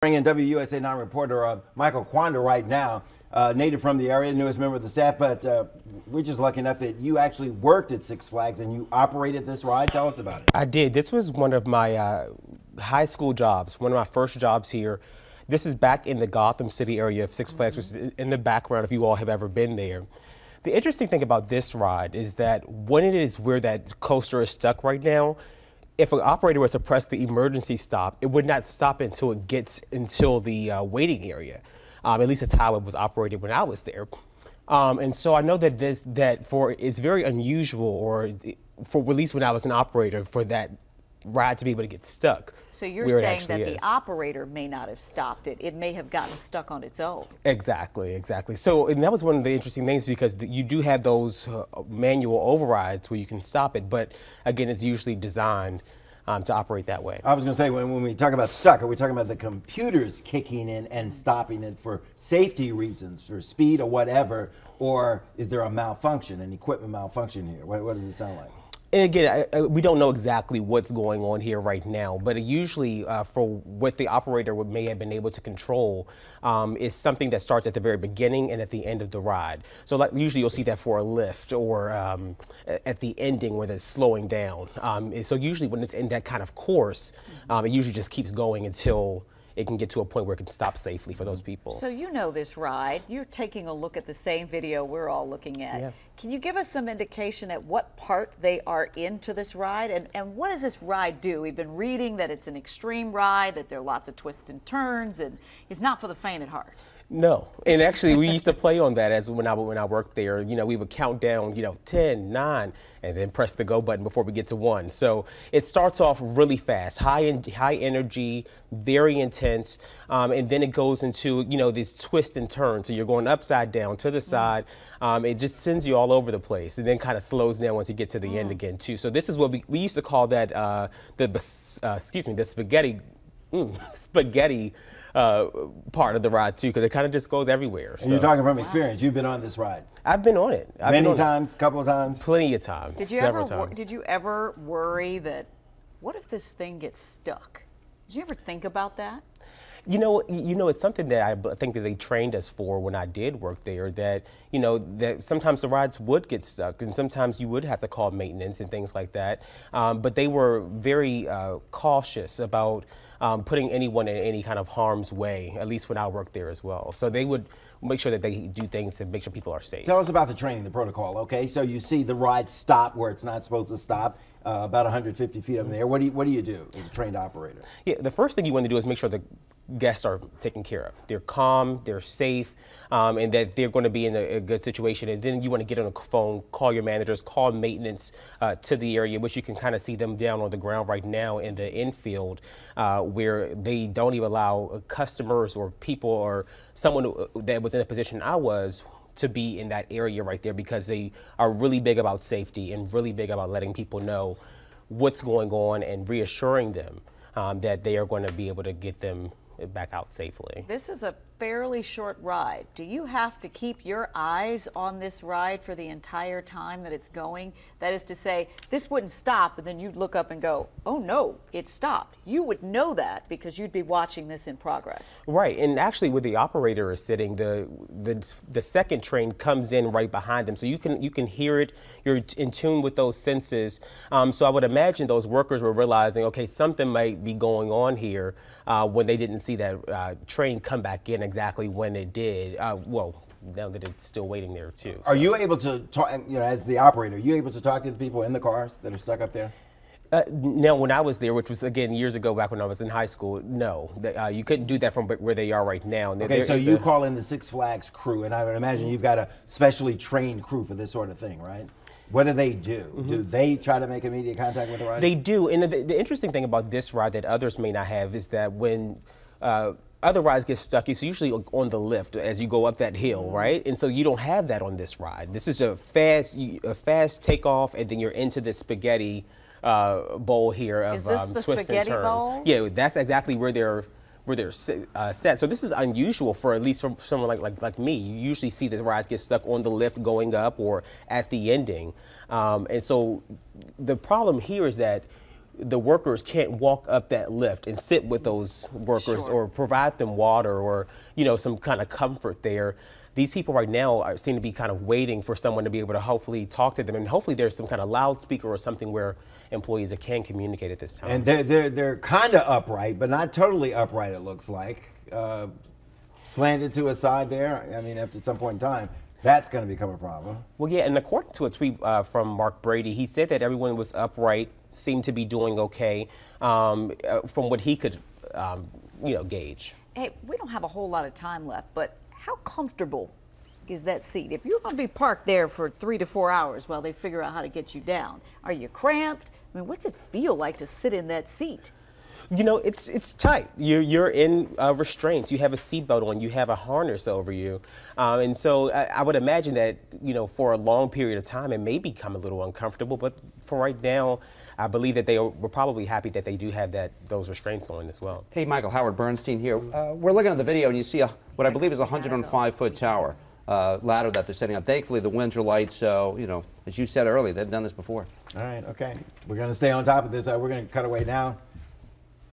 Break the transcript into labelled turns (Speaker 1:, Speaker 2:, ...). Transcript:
Speaker 1: Bring in WUSA9 reporter Michael Quanda right now, native from the area, newest member of the staff, but we're just lucky enough that you actually worked at Six Flags and you operated this ride. Tell us about it.
Speaker 2: I did. This was one of my high school jobs, one of my first jobs here. This is back in the Gotham City area of Six Flags, which is in the background if you all have ever been there. The interesting thing about this ride is that when it is where that coaster is stuck right now, if an operator was to press the emergency stop, it would not stop until it gets until the waiting area. At least that's how it was operated when I was there. And so I know that it's very unusual, or for at least when I was an operator, for that ride to be able to get stuck.
Speaker 3: So you're saying that the operator may not have stopped it. It may have gotten stuck on its own.
Speaker 2: Exactly, exactly. So, and that was one of the interesting things, because you do have those manual overrides where you can stop it, but again, it's usually designed to operate that way.
Speaker 1: I was going to say, when we talk about stuck, are we talking about the computers kicking in and stopping it for safety reasons, for speed or whatever, or is there a malfunction, an equipment malfunction here? What does it sound like?
Speaker 2: And again, we don't know exactly what's going on here right now, but usually for what the operator may have been able to control is something that starts at the very beginning and at the end of the ride. So like usually you'll see that for a lift, or at the ending where it's slowing down. So usually when it's in that kind of course, it usually just keeps going until it can get to a point where it can stop safely for those people.
Speaker 3: So you know this ride. You're taking a look at the same video we're all looking at.
Speaker 2: Yeah.
Speaker 3: Can you give us some indication at what part they are into this ride? And what does this ride do? We've been reading that it's an extreme ride, that there are lots of twists and turns, and it's not for the faint at heart.
Speaker 2: No, and actually we used to play on that as when I worked there. You know, we would count down, 10, 9, and then press the go button before we get to 1. So it starts off really fast, high energy, very intense, and then it goes into these twists and turns. So you're going upside down, to the side. It just sends you all over the place, and then kind of slows down once you get to the end again too. So this is what we used to call that the spaghetti part of the ride too, because it kind of just goes everywhere.
Speaker 1: And you're talking from experience. You've been on this ride.
Speaker 2: I've been on it.
Speaker 1: Many times, couple of times?
Speaker 2: Plenty of times, several times.
Speaker 3: Did you ever worry that, what if this thing gets stuck? Did you ever think about that?
Speaker 2: It's something that I think that they trained us for when I did work there, that sometimes the rides would get stuck, and sometimes you would have to call maintenance and things like that. But they were very cautious about putting anyone in any kind of harm's way, at least when I worked there as well. So they would make sure that they do things to make sure people are safe.
Speaker 1: Tell us about the training, the protocol. Okay, so you see the ride stop where it's not supposed to stop. About 150 feet up in the air. What do you do as a trained operator?
Speaker 2: Yeah, the first thing you want to do is make sure the guests are taken care of. They're calm, they're safe, and that they're going to be in a good situation. And then you want to get on the phone, call your managers, call maintenance to the area, which you can kind of see them down on the ground right now in the infield, where they don't even allow customers or people or someone that was in a position I was to be in that area right there, because they are really big about safety and really big about letting people know what's going on and reassuring them that they are going to be able to get them back out safely.
Speaker 3: This is a fairly short ride. Do you have to keep your eyes on this ride for the entire time that it's going? That is to say, this wouldn't stop and then you'd look up and go, oh no, it stopped. You would know that because you'd be watching this in progress.
Speaker 2: Right, and actually where the operator is sitting, the second train comes in right behind them, so you can hear it. You're in tune with those senses. So I would imagine those workers were realizing, okay, something might be going on here when they didn't see that train come back in exactly when it did. Well, now that it's still waiting there too. So.
Speaker 1: Are you able to talk, as the operator, are you able to talk to the people in the cars that are stuck up there?
Speaker 2: No, when I was there, which was again years ago, back when I was in high school, no, you couldn't do that from where they are right now.
Speaker 1: Okay, so you call in the Six Flags crew, and I would imagine you've got a specially trained crew for this sort of thing, right? What do they do? Do they try to make immediate contact with the rider?
Speaker 2: They do, and the interesting thing about this ride that others may not have is that when other rides get stuck, it's usually on the lift as you go up that hill, right? And so you don't have that on this ride. This is a fast takeoff, and then you're into the spaghetti bowl here of twists and turns.
Speaker 3: Bowl?
Speaker 2: Yeah, that's exactly where they're set. So this is unusual for at least for someone like me. You usually see the rides get stuck on the lift going up or at the ending. And so the problem here is that the workers can't walk up that lift and sit with those workers or provide them water or, you know, some kind of comfort there. These people right now seem to be kind of waiting for someone to be able to hopefully talk to them, and hopefully there's some kind of loudspeaker or something where employees can communicate at this time.
Speaker 1: And they're kind of upright, but not totally upright, it looks like. Slanted to a side there. I mean, after some point in time, that's going to become a problem.
Speaker 2: Well, yeah, and according to a tweet from Mark Brady, he said that everyone was upright, seemed to be doing okay, from what he could, you know, gauge.
Speaker 3: Hey, we don't have a whole lot of time left, but how comfortable is that seat? If you're going to be parked there for 3 to 4 hours while they figure out how to get you down, are you cramped? I mean, what's it feel like to sit in that seat?
Speaker 2: You know, it's tight. You're in restraints. You have a seatbelt on. You have a harness over you, and so I would imagine that, you know, for a long period of time it may become a little uncomfortable. But for right now, I believe that were probably happy that they do have those restraints on as well.
Speaker 4: Hey, Michael, Howard Bernstein here. We're looking at the video, and you see what I believe is a 105-foot tower ladder that they're setting up. Thankfully, the winds are light, so, you know, as you said earlier, they've done this before.
Speaker 1: All right, okay. We're going to stay on top of this. We're going to cut away now.